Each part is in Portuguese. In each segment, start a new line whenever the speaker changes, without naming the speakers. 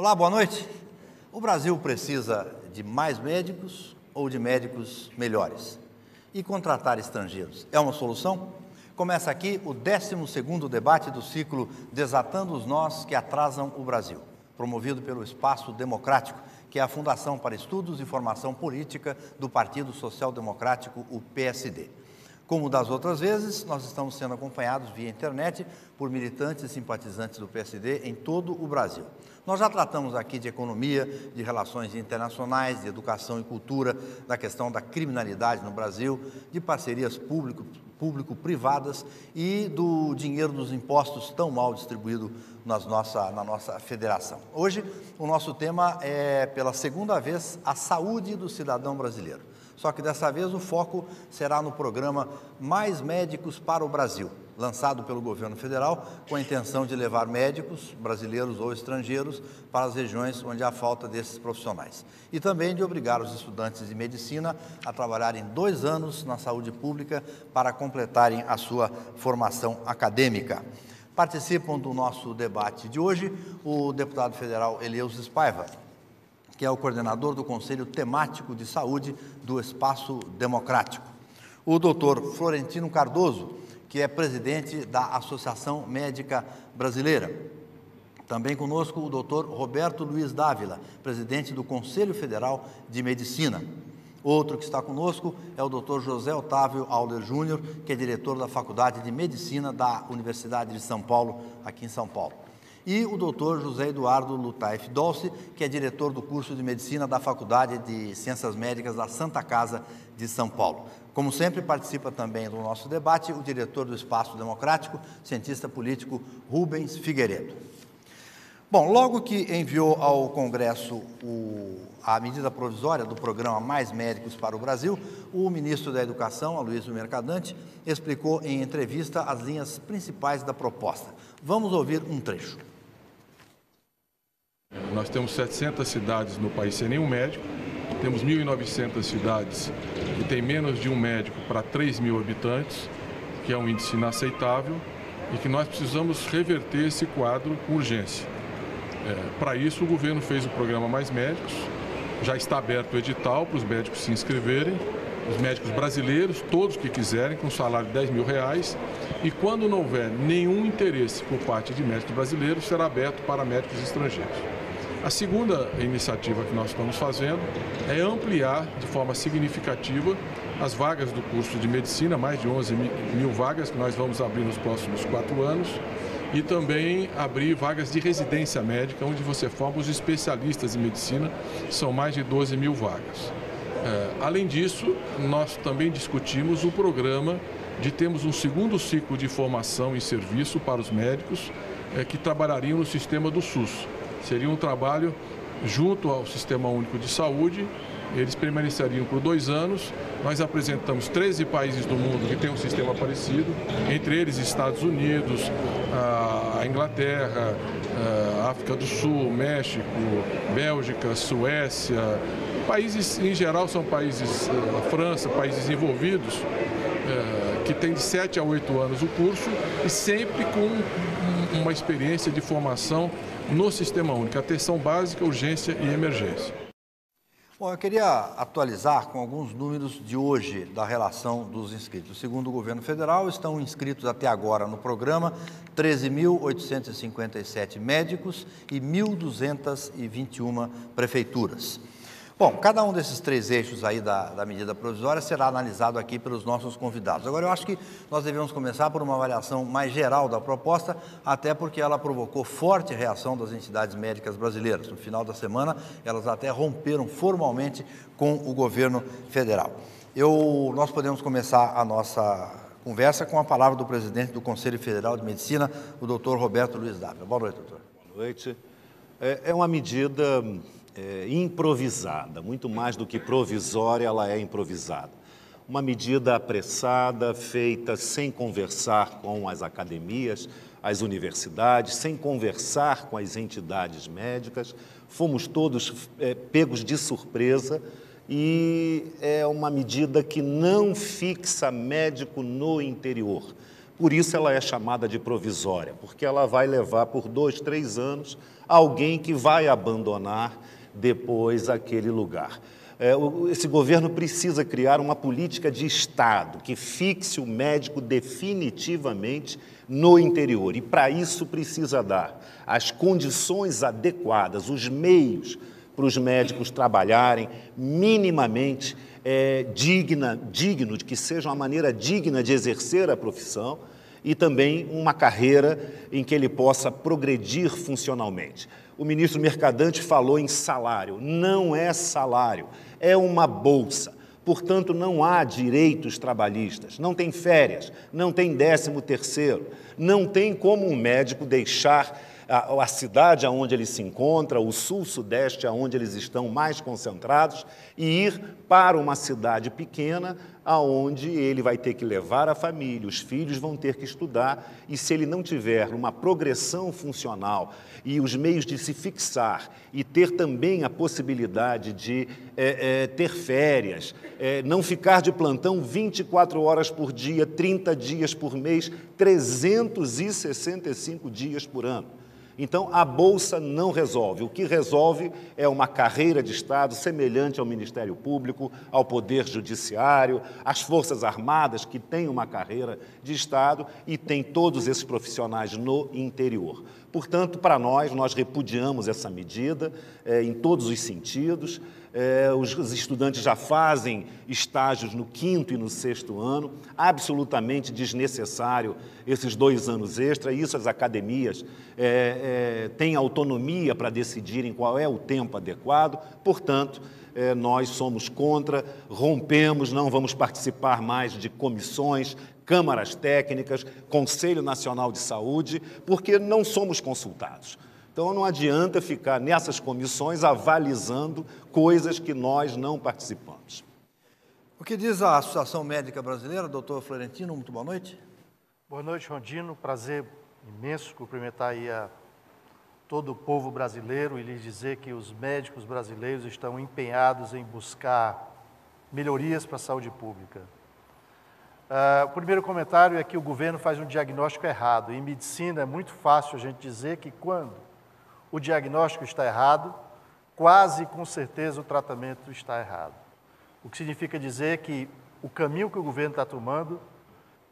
Olá, boa noite. O Brasil precisa de mais médicos ou de médicos melhores? E contratar estrangeiros é uma solução? Começa aqui o 12º debate do ciclo Desatando os Nós que Atrasam o Brasil, promovido pelo Espaço Democrático, que é a Fundação para Estudos e Formação Política do Partido Social Democrático, o PSD. Como das outras vezes, nós estamos sendo acompanhados via internet por militantes e simpatizantes do PSD em todo o Brasil. Nós já tratamos aqui de economia, de relações internacionais, de educação e cultura, da questão da criminalidade no Brasil, de parcerias público-privadas e do dinheiro dos impostos tão mal distribuído na nossa federação. Hoje, o nosso tema é, pela segunda vez, a saúde do cidadão brasileiro. Só que dessa vez o foco será no programa Mais Médicos para o Brasil, lançado pelo governo federal com a intenção de levar médicos, brasileiros ou estrangeiros, para as regiões onde há falta desses profissionais. E também de obrigar os estudantes de medicina a trabalharem 2 anos na saúde pública para completarem a sua formação acadêmica. Participam do nosso debate de hoje o deputado federal Eleusis Paiva, que é o coordenador do Conselho Temático de Saúde do Espaço Democrático. O doutor Florentino Cardoso, que é presidente da Associação Médica Brasileira. Também conosco o doutor Roberto Luiz Dávila, presidente do Conselho Federal de Medicina. Outro que está conosco é o doutor José Otávio Auler Júnior, que é diretor da Faculdade de Medicina da Universidade de São Paulo, aqui em São Paulo. E o doutor José Eduardo Lutaif Dolce, que é diretor do curso de Medicina da Faculdade de Ciências Médicas da Santa Casa de São Paulo. Como sempre, participa também do nosso debate o diretor do Espaço Democrático, cientista político Rubens Figueiredo. Bom, logo que enviou ao Congresso a medida provisória do programa Mais Médicos para o Brasil, o ministro da Educação, Aloysio Mercadante, explicou em entrevista as linhas principais da proposta. Vamos ouvir um trecho.
Nós temos 700 cidades no país sem nenhum médico, temos 1.900 cidades que têm menos de um médico para 3.000 habitantes, que é um índice inaceitável e que nós precisamos reverter esse quadro com urgência. Para isso, o governo fez o programa Mais Médicos, já está aberto o edital para os médicos se inscreverem, os médicos brasileiros, todos que quiserem, com salário de R$10.000, e quando não houver nenhum interesse por parte de médicos brasileiros, será aberto para médicos estrangeiros. A segunda iniciativa que nós estamos fazendo é ampliar de forma significativa as vagas do curso de medicina, mais de 11.000 vagas que nós vamos abrir nos próximos 4 anos, e também abrir vagas de residência médica, onde você forma os especialistas em medicina, são mais de 12.000 vagas. Além disso, nós também discutimos o programa de termos um segundo ciclo de formação e serviço para os médicos que trabalhariam no sistema do SUS. Seria um trabalho junto ao Sistema Único de Saúde, eles permaneceriam por 2 anos. Nós apresentamos 13 países do mundo que têm um sistema parecido, entre eles Estados Unidos, a Inglaterra, a África do Sul, México, Bélgica, Suécia. Países, em geral, são países, a França, países desenvolvidos, que têm de 7 a 8 anos o curso e sempre com uma experiência de formação no Sistema Único, atenção básica, urgência e emergência.
Bom, eu queria atualizar com alguns números de hoje da relação dos inscritos. Segundo o governo federal, estão inscritos até agora no programa 13.857 médicos e 1.221 prefeituras. Bom, cada um desses 3 eixos aí da medida provisória será analisado aqui pelos nossos convidados. Agora, eu acho que nós devemos começar por uma avaliação mais geral da proposta, até porque ela provocou forte reação das entidades médicas brasileiras. No final da semana, elas até romperam formalmente com o governo federal. Nós podemos começar a nossa conversa com a palavra do presidente do Conselho Federal de Medicina, o doutor Roberto Luiz Dávila. Boa noite, doutor.
Boa noite. É uma medida improvisada, muito mais do que provisória, ela é improvisada. Uma medida apressada, feita sem conversar com as academias, as universidades, sem conversar com as entidades médicas. Fomos todos pegos de surpresa e é uma medida que não fixa médico no interior. Por isso ela é chamada de provisória, porque ela vai levar por 2, 3 anos alguém que vai abandonar depois aquele lugar. Esse governo precisa criar uma política de Estado que fixe o médico definitivamente no interior. E, para isso, precisa dar as condições adequadas, os meios para os médicos trabalharem minimamente digno, de que seja uma maneira digna de exercer a profissão e também uma carreira em que ele possa progredir funcionalmente. O ministro Mercadante falou em salário. Não é salário, é uma bolsa. Portanto, não há direitos trabalhistas, não tem férias, não tem 13º, não tem como um médico deixar a cidade onde ele se encontra, o sul-sudeste, onde eles estão mais concentrados, e ir para uma cidade pequena, aonde ele vai ter que levar a família, os filhos vão ter que estudar, e se ele não tiver uma progressão funcional e os meios de se fixar e ter também a possibilidade de ter férias, não ficar de plantão 24 horas por dia, 30 dias por mês, 365 dias por ano. Então, a Bolsa não resolve. O que resolve é uma carreira de Estado semelhante ao Ministério Público, ao Poder Judiciário, às Forças Armadas, que têm uma carreira de Estado e têm todos esses profissionais no interior. Portanto, para nós repudiamos essa medida em todos os sentidos. Os estudantes já fazem estágios no 5º e no 6º ano, absolutamente desnecessário esses 2 anos extra, isso as academias têm autonomia para decidirem qual é o tempo adequado, portanto, nós somos contra, rompemos, não vamos participar mais de comissões, câmaras técnicas, Conselho Nacional de Saúde, porque não somos consultados. Então, não adianta ficar nessas comissões avalizando coisas que nós não participamos.
O que diz a Associação Médica Brasileira, doutor Florentino? Muito boa noite.
Boa noite, Rondino. Prazer imenso cumprimentar aí a todo o povo brasileiro e lhes dizer que os médicos brasileiros estão empenhados em buscar melhorias para a saúde pública. O primeiro comentário é que o governo faz um diagnóstico errado. Em medicina é muito fácil a gente dizer que quando o diagnóstico está errado, quase com certeza o tratamento está errado. O que significa dizer que o caminho que o governo está tomando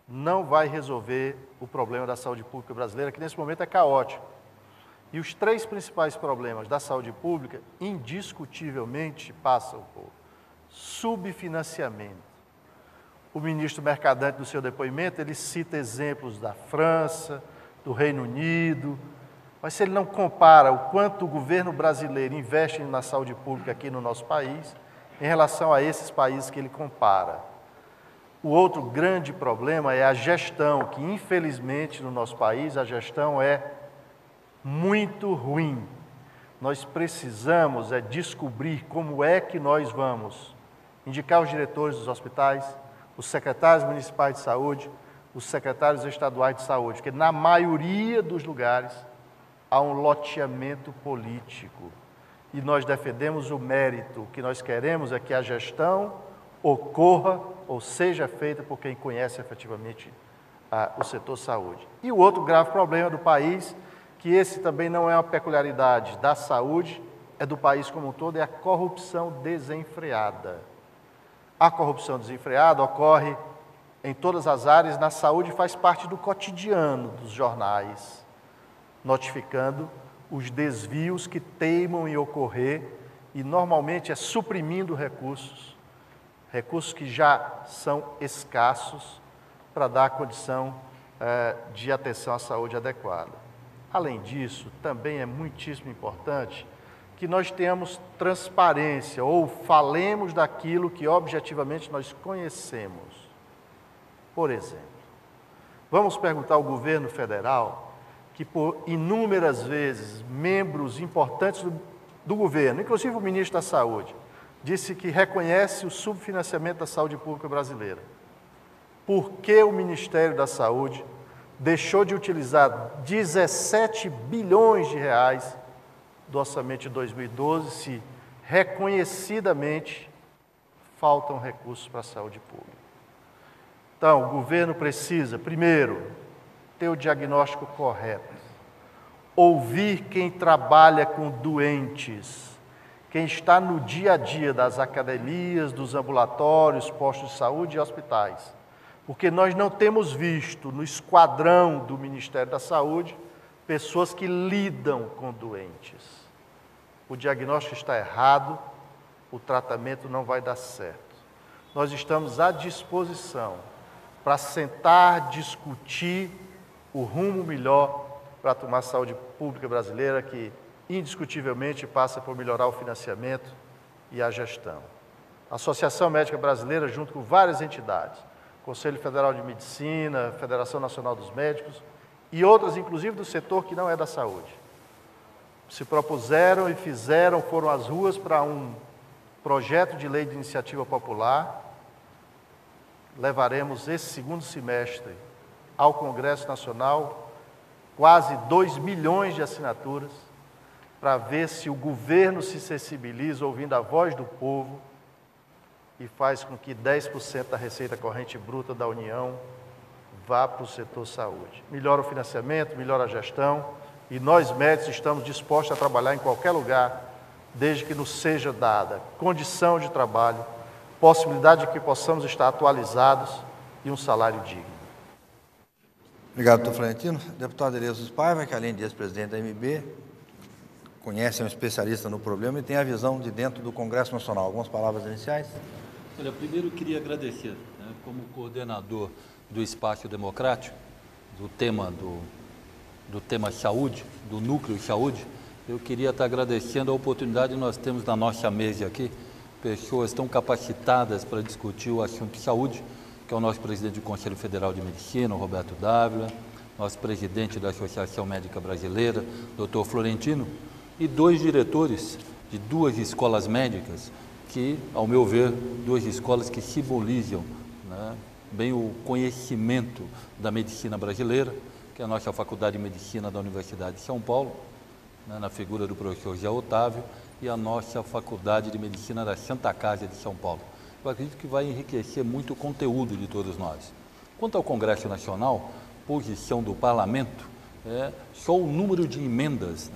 não vai resolver o problema da saúde pública brasileira, que nesse momento é caótico. E os 3 principais problemas da saúde pública, indiscutivelmente, passam por subfinanciamento. O ministro Mercadante, no seu depoimento, ele cita exemplos da França, do Reino Unido, mas se ele não compara o quanto o governo brasileiro investe na saúde pública aqui no nosso país, em relação a esses países que ele compara. O outro grande problema é a gestão, que infelizmente no nosso país a gestão é muito ruim. Nós precisamos descobrir como é que nós vamos indicar os diretores dos hospitais, os secretários municipais de saúde, os secretários estaduais de saúde, porque na maioria dos lugares há um loteamento político. E nós defendemos o mérito. O que nós queremos é que a gestão ocorra ou seja feita por quem conhece efetivamente o setor saúde. E o outro grave problema do país, que esse também não é uma peculiaridade da saúde, é do país como um todo, é a corrupção desenfreada. A corrupção desenfreada ocorre em todas as áreas, na saúde faz parte do cotidiano dos jornais, notificando os desvios que teimam em ocorrer e normalmente é suprimindo recursos que já são escassos para dar a condição de atenção à saúde adequada. Além disso, também é muitíssimo importante que nós tenhamos transparência ou falemos daquilo que objetivamente nós conhecemos. Por exemplo, vamos perguntar ao governo federal que por inúmeras vezes membros importantes do governo, inclusive o ministro da Saúde, disse que reconhece o subfinanciamento da saúde pública brasileira. Por que o Ministério da Saúde deixou de utilizar 17 bilhões de reais do orçamento de 2012, se reconhecidamente faltam recursos para a saúde pública? Então, o governo precisa, primeiro, ter o diagnóstico correto, ouvir quem trabalha com doentes, quem está no dia a dia das academias, dos ambulatórios, postos de saúde e hospitais. Porque nós não temos visto no esquadrão do Ministério da Saúde pessoas que lidam com doentes. O diagnóstico está errado, o tratamento não vai dar certo. Nós estamos à disposição para sentar, discutir o rumo melhor para tomar a saúde pública brasileira, que indiscutivelmente passa por melhorar o financiamento e a gestão. A Associação Médica Brasileira, junto com várias entidades, Conselho Federal de Medicina, Federação Nacional dos Médicos e outras, inclusive do setor que não é da saúde, se propuseram e fizeram, foram às ruas para um projeto de lei de iniciativa popular. Levaremos esse segundo semestre ao Congresso Nacional quase 2 milhões de assinaturas para ver se o governo se sensibiliza ouvindo a voz do povo e faz com que 10% da receita corrente bruta da União vá para o setor saúde. Melhora o financiamento, melhora a gestão e nós médicos estamos dispostos a trabalhar em qualquer lugar, desde que nos seja dada condição de trabalho, possibilidade de que possamos estar atualizados e um salário digno.
Obrigado, doutor Florentino. Deputado Eleusis Paiva, que além de ex-presidente da MB, conhece, é um especialista no problema e tem a visão de dentro do Congresso Nacional. Algumas palavras iniciais?
Olha, primeiro eu queria agradecer, como coordenador do Espaço Democrático, do tema saúde, do núcleo saúde, eu queria estar agradecendo a oportunidade que nós temos na nossa mesa aqui, pessoas tão capacitadas para discutir o assunto de saúde, que é o nosso presidente do Conselho Federal de Medicina, o Roberto Dávila, nosso presidente da Associação Médica Brasileira, doutor Florentino, e 2 diretores de 2 escolas médicas, que, ao meu ver, 2 escolas que simbolizam bem o conhecimento da medicina brasileira, que é a nossa Faculdade de Medicina da Universidade de São Paulo, na figura do professor Zé Otávio, e a nossa Faculdade de Medicina da Santa Casa de São Paulo. Eu acredito que vai enriquecer muito o conteúdo de todos nós. Quanto ao Congresso Nacional, posição do Parlamento, só o número de emendas,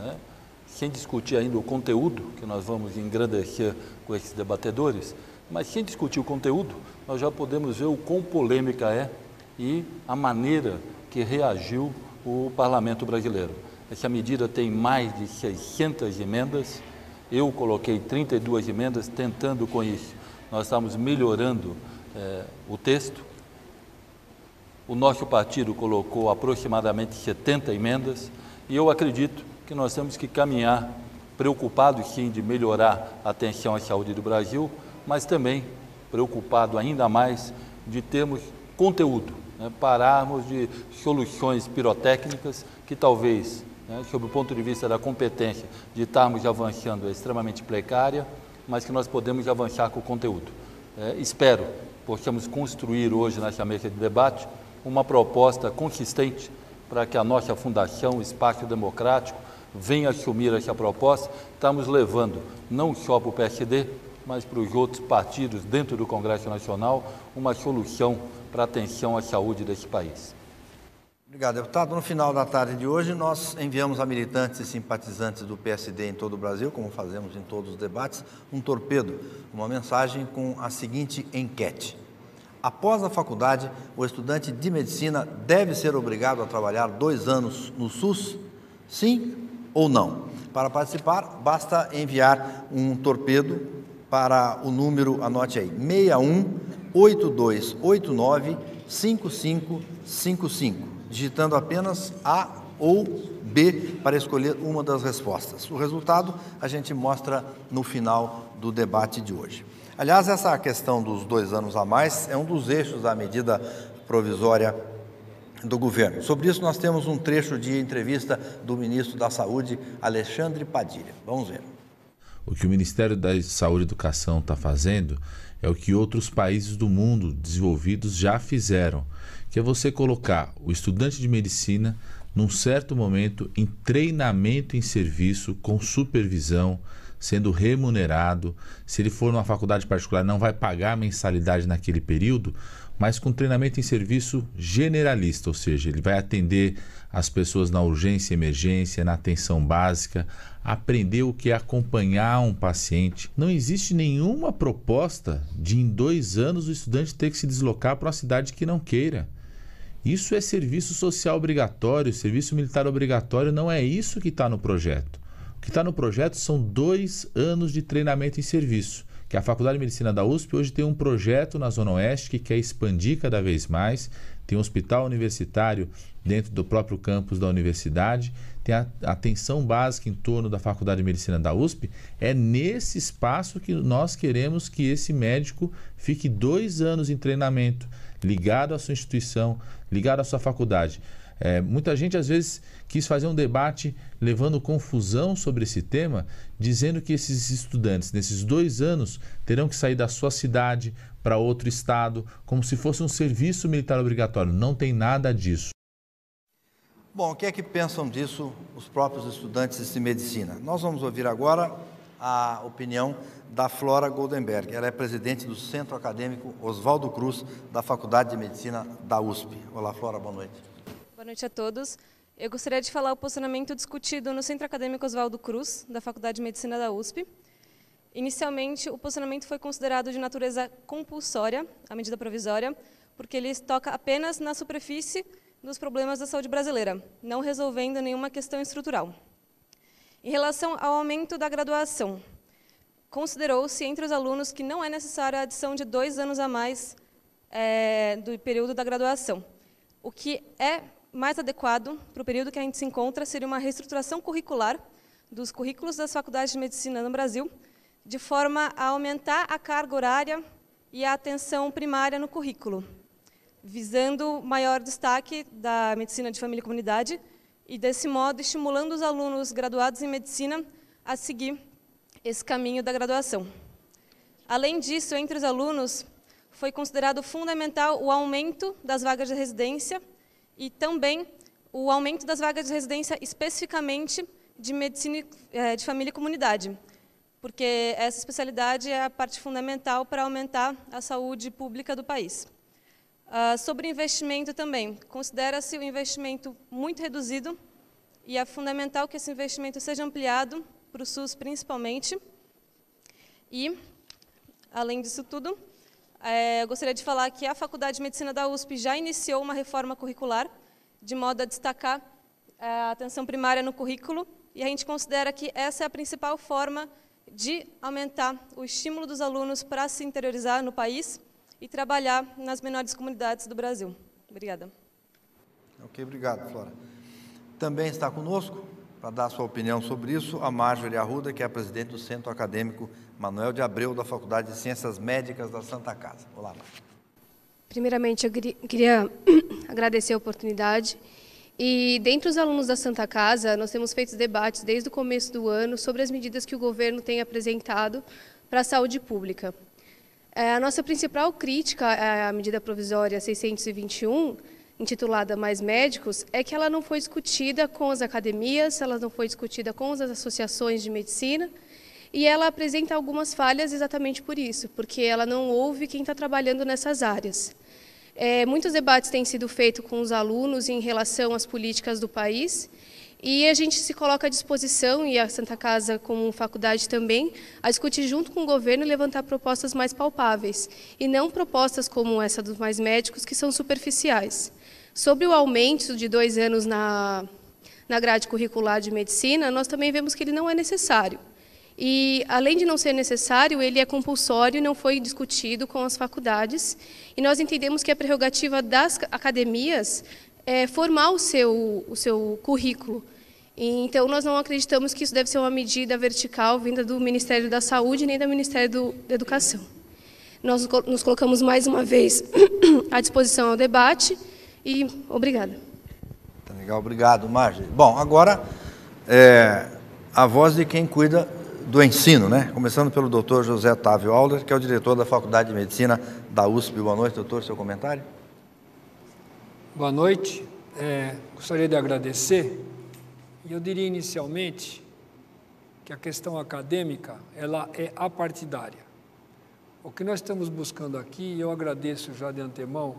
sem discutir ainda o conteúdo, que nós vamos engrandecer com esses debatedores, mas sem discutir o conteúdo, nós já podemos ver o quão polêmica é e a maneira que reagiu o Parlamento brasileiro. Essa medida tem mais de 600 emendas, eu coloquei 32 emendas, tentando com isso. Nós estamos melhorando o texto. O nosso partido colocou aproximadamente 70 emendas e eu acredito que nós temos que caminhar, preocupados sim de melhorar a atenção à saúde do Brasil, mas também preocupado ainda mais de termos conteúdo, pararmos de soluções pirotécnicas que talvez, sob o ponto de vista da competência de estarmos avançando, é extremamente precária, mas que nós podemos avançar com o conteúdo. Espero possamos construir hoje nessa mesa de debate uma proposta consistente para que a nossa Fundação Espaço Democrático venha assumir essa proposta. Estamos levando não só para o PSD, mas para os outros partidos dentro do Congresso Nacional, uma solução para a atenção à saúde desse país.
Obrigado, deputado. No final da tarde de hoje, nós enviamos a militantes e simpatizantes do PSD em todo o Brasil, como fazemos em todos os debates, um torpedo, uma mensagem com a seguinte enquete. Após a faculdade, o estudante de medicina deve ser obrigado a trabalhar 2 anos no SUS? Sim ou não? Para participar, basta enviar um torpedo para o número, anote aí, 6182895555, digitando apenas A ou B para escolher uma das respostas. O resultado a gente mostra no final do debate de hoje. Aliás, essa questão dos 2 anos a mais é um dos eixos da medida provisória do governo. Sobre isso, nós temos um trecho de entrevista do ministro da Saúde, Alexandre Padilha. Vamos ver.
O que o Ministério da Saúde e Educação está fazendo é o que outros países do mundo desenvolvidos já fizeram, que é você colocar o estudante de medicina num certo momento em treinamento em serviço com supervisão, sendo remunerado. Se ele for numa faculdade particular, não vai pagar mensalidade naquele período, mas com treinamento em serviço generalista, ou seja, ele vai atender as pessoas na urgência e emergência, na atenção básica, aprender o que é acompanhar um paciente. Não existe nenhuma proposta de em 2 anos o estudante ter que se deslocar para uma cidade que não queira. Isso é serviço social obrigatório, serviço militar obrigatório, não é isso que está no projeto. O que está no projeto são 2 anos de treinamento em serviço, que a Faculdade de Medicina da USP hoje tem um projeto na Zona Oeste que quer expandir cada vez mais, tem um hospital universitário dentro do próprio campus da universidade, tem a atenção básica em torno da Faculdade de Medicina da USP. É nesse espaço que nós queremos que esse médico fique 2 anos em treinamento, ligado à sua instituição, ligado à sua faculdade. Muita gente às vezes quis fazer um debate levando confusão sobre esse tema, dizendo que esses estudantes nesses 2 anos terão que sair da sua cidade para outro estado, como se fosse um serviço militar obrigatório. Não tem nada disso.
Bom, o que é que pensam disso os próprios estudantes de medicina? Nós vamos ouvir agora a opinião da Flora Goldenberg. Ela é presidente do Centro Acadêmico Oswaldo Cruz, da Faculdade de Medicina da USP. Olá, Flora, boa noite.
Boa noite a todos. Eu gostaria de falar o posicionamento discutido no Centro Acadêmico Oswaldo Cruz, da Faculdade de Medicina da USP. Inicialmente, o posicionamento foi considerado de natureza compulsória, a medida provisória, porque ele toca apenas na superfície dos problemas da saúde brasileira, não resolvendo nenhuma questão estrutural. Em relação ao aumento da graduação, considerou-se entre os alunos que não é necessária a adição de 2 anos a mais do período da graduação. O que é mais adequado para o período que a gente se encontra seria uma reestruturação curricular dos currículos das faculdades de medicina no Brasil, de forma a aumentar a carga horária e a atenção primária no currículo, visando maior destaque da medicina de família e comunidade e, desse modo, estimulando os alunos graduados em medicina a seguir esse caminho da graduação. Além disso, entre os alunos, foi considerado fundamental o aumento das vagas de residência e também o aumento das vagas de residência especificamente de medicina de família e comunidade, porque essa especialidade é a parte fundamental para aumentar a saúde pública do país. Sobre investimento também, considera-se um investimento muito reduzido e é fundamental que esse investimento seja ampliado para o SUS principalmente. E, além disso tudo, eu gostaria de falar que a Faculdade de Medicina da USP já iniciou uma reforma curricular, de modo a destacar a atenção primária no currículo, e a gente considera que essa é a principal forma de aumentar o estímulo dos alunos para se interiorizar no país e trabalhar nas menores comunidades do Brasil. Obrigada.
Ok, obrigado, Flora. Também está conosco, para dar sua opinião sobre isso, a Marjorie Arruda, que é a presidente do Centro Acadêmico Manuel de Abreu, da Faculdade de Ciências Médicas da Santa Casa. Olá, Marjorie.
Primeiramente, eu queria agradecer a oportunidade. E, dentre os alunos da Santa Casa, nós temos feito debates desde o começo do ano sobre as medidas que o governo tem apresentado para a saúde pública. A nossa principal crítica à medida provisória 621, intitulada Mais Médicos, é que ela não foi discutida com as academias, ela não foi discutida com as associações de medicina, e ela apresenta algumas falhas exatamente por isso, porque ela não ouve quem está trabalhando nessas áreas. Muitos debates têm sido feitos com os alunos em relação às políticas do país, e a gente se coloca à disposição, e a Santa Casa como faculdade também, a discutir junto com o governo e levantar propostas mais palpáveis, e não propostas como essa dos Mais Médicos, que são superficiais. Sobre o aumento de 2 anos na grade curricular de medicina, nós também vemos que ele não é necessário. E, além de não ser necessário, ele é compulsório e não foi discutido com as faculdades. E nós entendemos que a prerrogativa das academias é formar o seu currículo. E, então, nós não acreditamos que isso deve ser uma medida vertical vinda do Ministério da Saúde nem do Ministério da Educação. Nós nos colocamos mais uma vez à disposição ao debate e obrigada.
Tá legal, obrigado, Marjorie. Bom, agora a voz de quem cuida do ensino, né? Começando pelo doutor José Otávio Alder, que é o diretor da Faculdade de Medicina da USP. Boa noite, doutor, seu comentário?
Boa noite. Gostaria de agradecer, e eu diria inicialmente que a questão acadêmica ela é apartidária. O que nós estamos buscando aqui, e eu agradeço já de antemão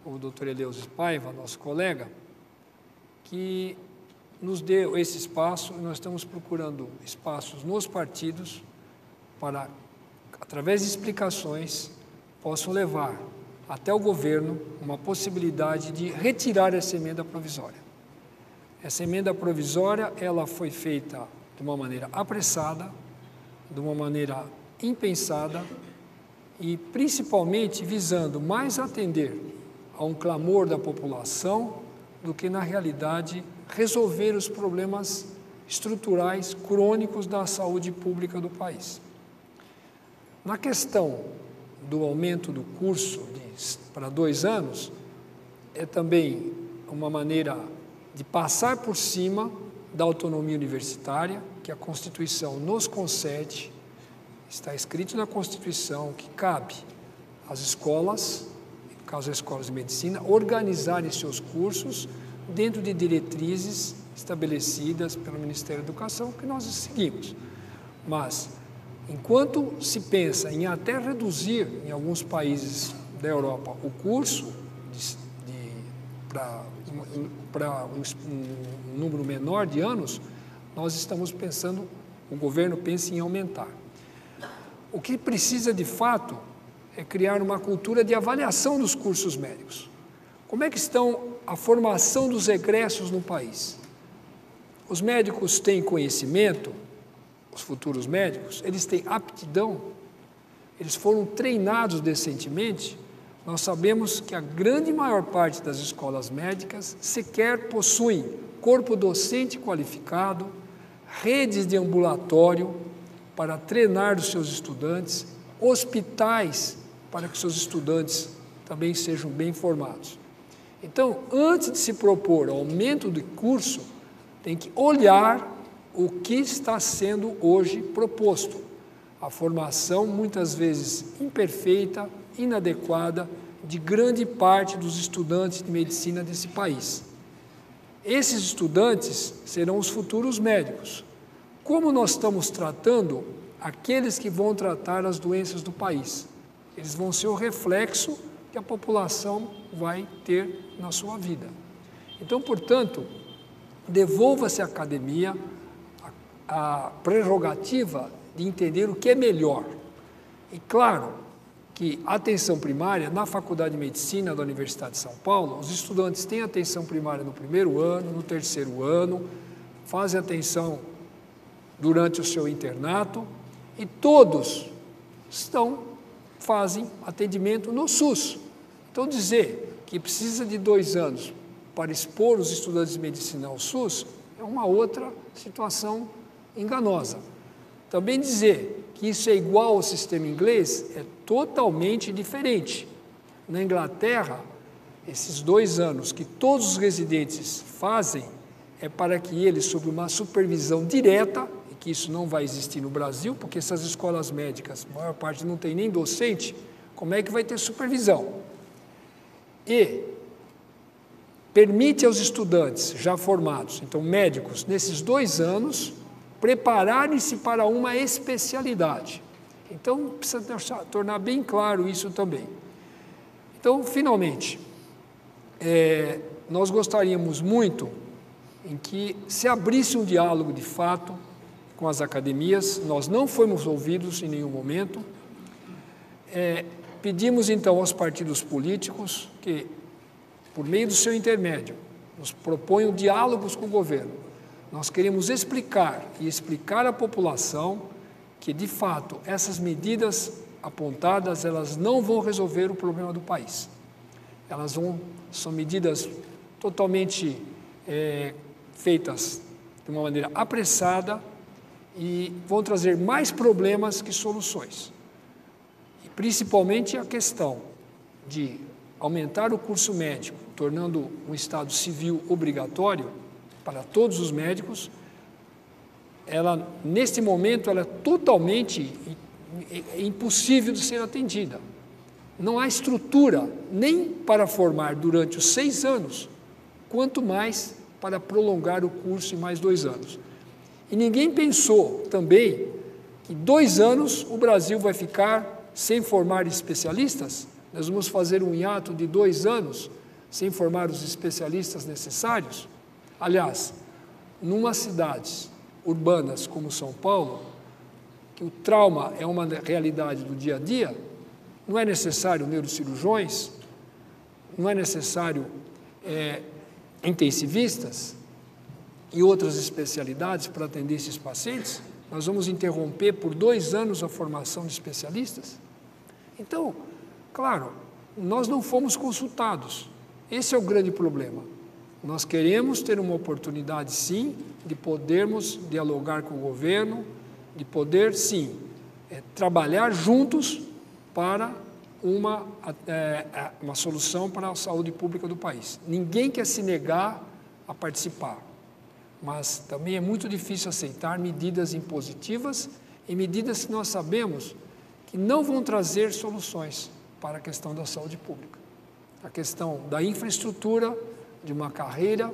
o Dr. Eleusis Paiva, nosso colega, que nos deu esse espaço, e nós estamos procurando espaços nos partidos para, através de explicações, possam levar até o governo uma possibilidade de retirar essa emenda provisória. Essa emenda provisória, ela foi feita de uma maneira apressada, de uma maneira impensada e principalmente visando mais atender a um clamor da população do que, na realidade, resolver os problemas estruturais crônicos da saúde pública do país. Na questão do aumento do curso para 2 anos, é também uma maneira de passar por cima da autonomia universitária, que a Constituição nos concede. Está escrito na Constituição que cabe às escolas, no caso as escolas de medicina, organizarem seus cursos dentro de diretrizes estabelecidas pelo Ministério da Educação, que nós seguimos. Mas, enquanto se pensa em até reduzir, em alguns países da Europa, o curso para um número menor de anos, nós estamos pensando, o governo pensa em aumentar. O que precisa, de fato, é criar uma cultura de avaliação dos cursos médicos. Como é que estão a formação dos egressos no país? Os médicos têm conhecimento, os futuros médicos, eles têm aptidão, eles foram treinados decentemente. Nós sabemos que a grande maior parte das escolas médicas sequer possuem corpo docente qualificado, redes de ambulatório para treinar os seus estudantes, hospitais para que seus estudantes também sejam bem formados. Então, antes de se propor aumento de curso, tem que olhar o que está sendo hoje proposto. A formação, muitas vezes imperfeita, inadequada, de grande parte dos estudantes de medicina desse país. Esses estudantes serão os futuros médicos. Como nós estamos tratando aqueles que vão tratar as doenças do país? Eles vão ser o reflexo que a população vai ter na sua vida. Então, portanto, devolva-se à academia a prerrogativa de entender o que é melhor. E claro que a atenção primária, na Faculdade de Medicina da Universidade de São Paulo, os estudantes têm atenção primária no 1º ano, no 3º ano, fazem atenção durante o seu internato e todos fazem atendimento no SUS. Então, dizer que precisa de 2 anos para expor os estudantes de medicina ao SUS é uma outra situação enganosa. Também dizer que isso é igual ao sistema inglês é totalmente diferente. Na Inglaterra, esses 2 anos que todos os residentes fazem é para que eles, sob uma supervisão direta, e que isso não vai existir no Brasil, porque essas escolas médicas, a maior parte não tem nem docente, como é que vai ter supervisão? E permite aos estudantes já formados, então médicos, nesses 2 anos, prepararem-se para uma especialidade. Então, precisa tornar bem claro isso também. Então, finalmente, nós gostaríamos muito em que se abrisse um diálogo de fato com as academias. Nós não fomos ouvidos em nenhum momento. Pedimos, então, aos partidos políticos que, por meio do seu intermédio, nos proponham diálogos com o governo. Nós queremos explicar à população que, de fato, essas medidas apontadas, elas não vão resolver o problema do país. São medidas totalmente feitas de uma maneira apressada e vão trazer mais problemas que soluções. E, principalmente, a questão de aumentar o curso médico, tornando um estado civil obrigatório para todos os médicos, neste momento, ela é totalmente impossível de ser atendida. Não há estrutura nem para formar durante os 6 anos, quanto mais para prolongar o curso em mais 2 anos. E ninguém pensou também que 2 anos o Brasil vai ficar sem formar especialistas. Nós vamos fazer um hiato de 2 anos sem formar os especialistas necessários. Aliás, numa cidades urbanas como São Paulo, que o trauma é uma realidade do dia a dia, não é necessário neurocirurgiões, não é necessário intensivistas e outras especialidades para atender esses pacientes. Nós vamos interromper por 2 anos a formação de especialistas? Então, claro, nós não fomos consultados. Esse é o grande problema. Nós queremos ter uma oportunidade, sim, de podermos dialogar com o governo, de poder, sim, trabalhar juntos para uma solução para a saúde pública do país. Ninguém quer se negar a participar, mas também é muito difícil aceitar medidas impositivas e medidas que nós sabemos que não vão trazer soluções para a questão da saúde pública. A questão da infraestrutura, de uma carreira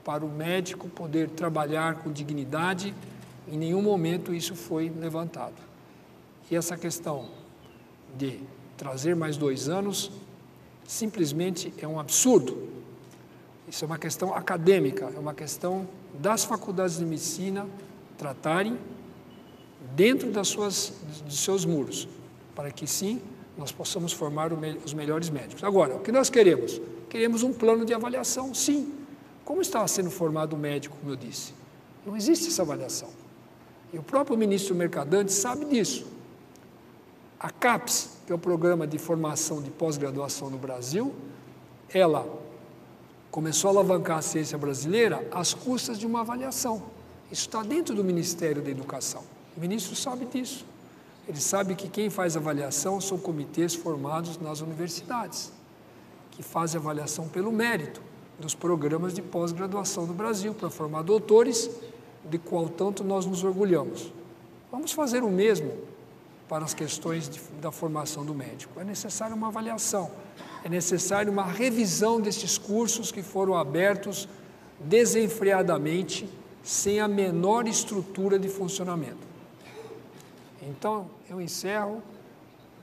para o médico poder trabalhar com dignidade, em nenhum momento isso foi levantado. E essa questão de trazer mais 2 anos, simplesmente é um absurdo. Isso é uma questão acadêmica, é uma questão das faculdades de medicina tratarem dentro dos seus muros, para que sim, nós possamos formar os melhores médicos. Agora, o que nós queremos? Queremos um plano de avaliação, sim. Como está sendo formado o médico, como eu disse? Não existe essa avaliação. E o próprio ministro Mercadante sabe disso. A CAPES, que é o Programa de Formação de Pós-Graduação no Brasil, ela começou a alavancar a ciência brasileira às custas de uma avaliação. Isso está dentro do Ministério da Educação. O ministro sabe disso. Ele sabe que quem faz avaliação são comitês formados nas universidades, que fazem avaliação pelo mérito dos programas de pós-graduação no Brasil, para formar doutores, de qual tanto nós nos orgulhamos. Vamos fazer o mesmo para as questões da formação do médico. É necessária uma avaliação, é necessária uma revisão desses cursos que foram abertos desenfreadamente, sem a menor estrutura de funcionamento. Então, eu encerro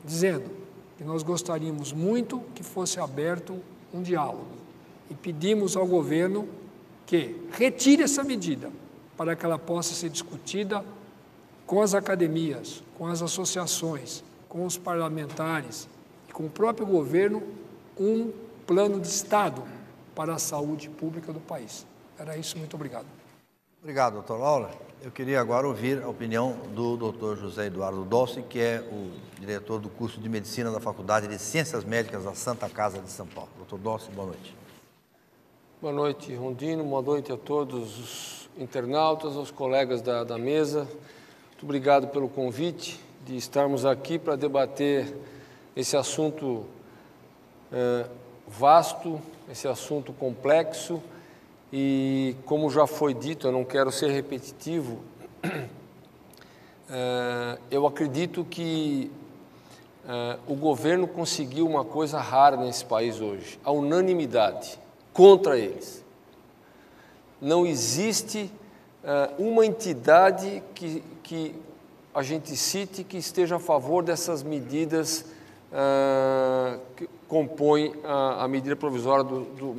dizendo que nós gostaríamos muito que fosse aberto um diálogo e pedimos ao governo que retire essa medida para que ela possa ser discutida com as academias, com as associações, com os parlamentares e com o próprio governo, um plano de Estado para a saúde pública do país. Era isso, muito obrigado.
Obrigado, doutor Laura. Eu queria agora ouvir a opinião do doutor José Eduardo Dolce, que é o diretor do curso de Medicina da Faculdade de Ciências Médicas da Santa Casa de São Paulo. Doutor Dolce, boa noite.
Boa noite, Rondino. Boa noite a todos os internautas, aos colegas da mesa. Muito obrigado pelo convite de estarmos aqui para debater esse assunto vasto, esse assunto complexo. E, como já foi dito, eu não quero ser repetitivo, eu acredito que o governo conseguiu uma coisa rara nesse país hoje, a unanimidade contra eles. Não existe uma entidade que a gente cite que esteja a favor dessas medidas que compõem a medida provisória do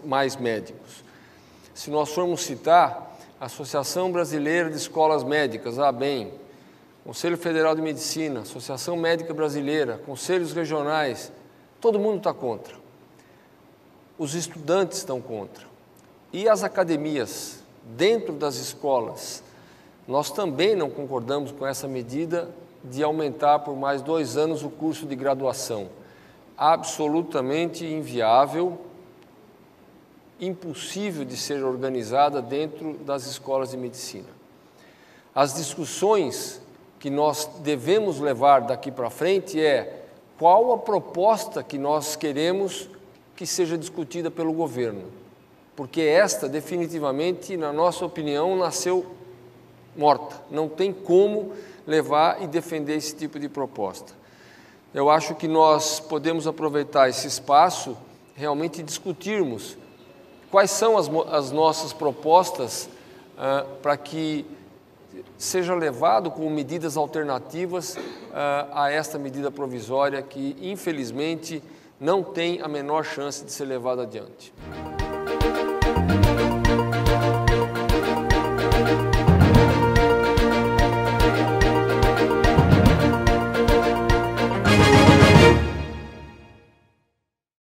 mais médicos. Se nós formos citar a Associação Brasileira de Escolas Médicas, a ABEM, Conselho Federal de Medicina, Associação Médica Brasileira, conselhos regionais, todo mundo está contra. Os estudantes estão contra. E as academias, dentro das escolas, nós também não concordamos com essa medida de aumentar por mais 2 anos o curso de graduação. Absolutamente inviável, impossível de ser organizada dentro das escolas de medicina. As discussões que nós devemos levar daqui para frente é qual a proposta que nós queremos que seja discutida pelo governo, porque esta definitivamente, na nossa opinião, nasceu morta, não tem como levar e defender esse tipo de proposta. Eu acho que nós podemos aproveitar esse espaço realmente discutirmos quais são as nossas propostas para que seja levado como medidas alternativas a esta medida provisória que, infelizmente, não tem a menor chance de ser levada adiante.